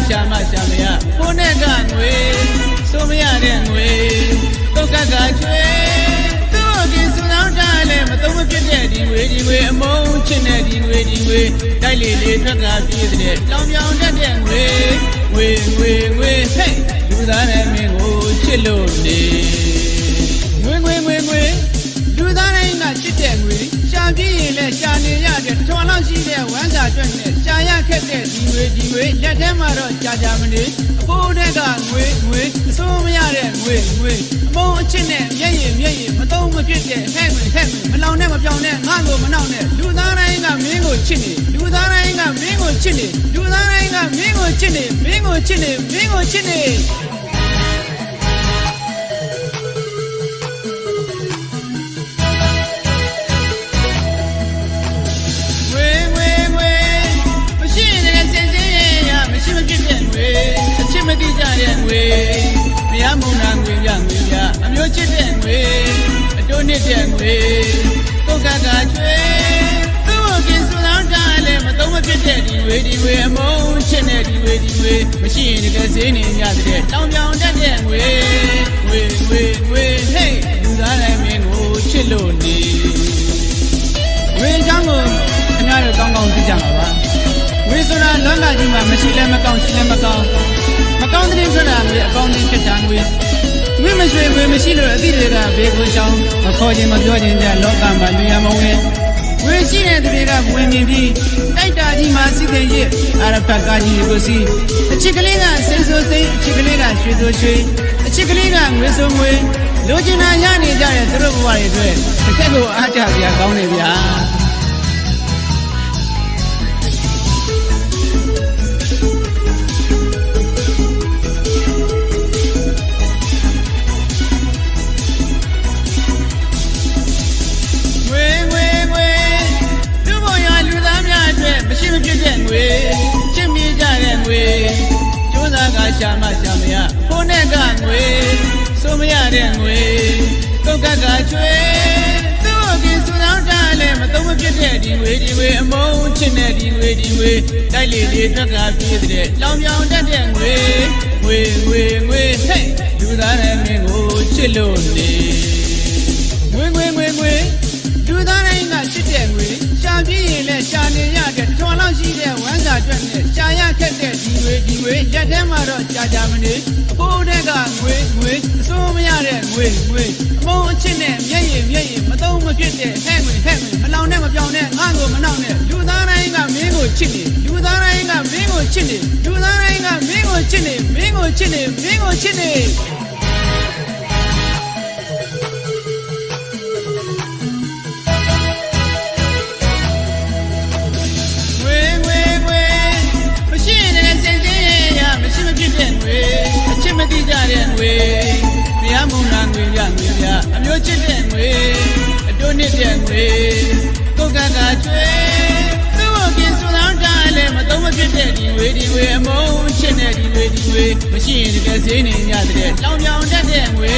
ရှာမရှာမရကိုနဲ့ကငွေစိုးမရတဲ့ငွေတုတ်ကကချွေသူ့အပြင်စုံအောင်တာလဲမသုံးမဖြစ်တဲ့ဒီငွေအမုန်းချစ်တဲ့ဒီငွေတိုက်လေလေထွက်ကပြည့်တဲ့လောင်ပြောင်တတ်တဲ့ငွေဟဲ့လူသားနဲ့မင်းကိုချစ်လို့နေငွေလူသားတိုင်းကချစ်တဲ့ငွေရှာပြည့်ရင်လည်းရှာနေရတဲ့ထွန်လောက်ရှိတဲ့ဝမ်းစာကျွတ်နဲ့ရှာရခက်တဲ့ဒီငွေလက်ထဲမှာတော့ကြာမနေအဖိုးတဲ့ကငွေအစိုးမရတဲ့ငွေအမုန်းအချစ်နဲ့မျက်ရည်မသုံးမဖြစ်တဲ့ဟဲ့ငွေမလောင်နဲ့မပြောင်းနဲ့ငါ့ကိုမနှောက်နဲ့လူသားတိုင်းကမင်းကိုချစ်နေလူသားတိုင်းကမင်းကိုချစ်နေလူသားတိုင်းကမင်းကိုချစ်နေမင်းကိုချစ်နေမတိကြတဲ့ငွေမရမုံနာငွေရအမျိုးချစ်တဲ့ငွေအတိုးနစ်တဲ့ငွေကိုကကချွေသူ့ကိုกินစုလောင်းတာလဲမသုံးမဖြစ်တဲ့ဒီငွေအမုန်းချစ်တဲ့ဒီငွေမရှိရင်တကယ်ဈေးနေရတဲ့တောင်ပြောင်တတ်တဲ့ငွေဟေးလူသားတိုင်းမင်းကိုချစ်လို့နေငွေချောင်းကိုခင်ဗျားတို့ကောင်းကောင်းသိကြပါပါငွေဆိုတာလောကကြီးမှာမရှိလဲမကောင်းရှိလဲမကောင်းတဲ့ဆိုတာငွေအကောင်းကြီးဖြစ်တာငွေမရှိလို့အသည့်တွေကဘေးကိုချောင်းမခေါ်ခြင်းမပြောခြင်းကြလောကမှာလူရမဝင်ငွေရှိတဲ့သူတွေကဝင်မြင်ပြီးတိုက်တာကြီးမှာစီစဉ်ရအာရဖတ်ကားကြီးကိုစီအချစ်ကလေးကစိတ်ဆိုးစိတ်အချစ်ကလေးကရွှေဆိုရွှေအချစ်ကလေးကငွေဆိုငွေလိုချင်တာရနေကြတဲ့သူတို့ဘဝတွေအတွက်တစ်ခက်ကိုအားကြစရာကောင်းနေဗျာဖြစ်တဲ့ငွေချစ်မိကြတဲ့ငွေကျိုးစားကရှာမရကိုနဲ့ကငွေစိုးမရတဲ့ငွေတုတ်ကကချွေသူ့အပြင်စုံအောင်တာလဲမသုံးမဖြစ်တဲ့ဒီငွေအမုန်းချစ်တဲ့ဒီငွေတိုက်လေလေထွက်ကပြည့်တဲ့လောင်ပြောင်တတ်တဲ့ငွေဟဲ့လူသားနဲ့မင်းကိုချစ်လို့နေငွေလူသားတိုင်းကချစ်တဲ့ငွေရှာပြည့်ရင်လည်းရှာနေရတဲ့ထွန်လောက်ရှိတဲ့ဝမ်းစာကျွတ်နဲ့ရှာရခက်တဲ့ဒီငွေလက်ထဲမှာတော့ကြာမနေအဖိုးတဲ့ကငွေအစိုးမရတဲ့ငွေအမုန်းအချစ်နဲ့မျက်ရည်မသုံးမဖြစ်တဲ့ဟဲ့ငွေမလောင်နဲ့မပြောင်းနဲ့ငါ့ကိုမနှောက်နဲ့လူသားတိုင်းကမင်းကိုချစ်နေလူသားတိုင်းကမင်းကိုချစ်နေလူသားတိုင်းကမင်းကိုချစ်နေမင်းကိုချစ်နေအချစ်မတိကြတဲ့ငွေမရမုံနာငွေရအမျိုးချစ်တဲ့ငွေအတိုးနစ်တဲ့ငွေကိုကကချွေသူ့ကိုกินစုံအောင်တာလဲမသုံးမဖြစ်တဲ့ဒီငွေအမုန်းချစ်တဲ့ဒီငွေမရှိရင်တကယ်ဈေးနေရတဲ့လောင်ပြောင်တတ်တဲ့ငွေ